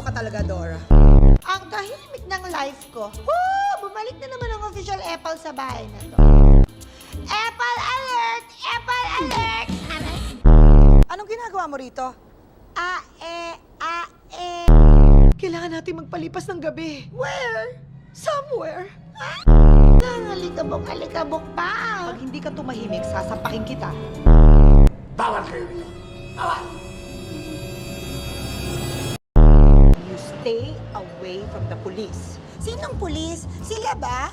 ka talaga, Dora. Ang tahimik ng life ko. Bumalik na naman ang official Apple sa bahay na to. Apple alert! Apple alert! Anong ginagawa mo rito? Kailangan natin magpalipas ng gabi. Where? Somewhere. Alikabok pa. Pag hindi ka tumahimik, sasapakin kita. Bawal kayo rito. Bawal! You stay away from the police. Sinong pulis? Sila ba?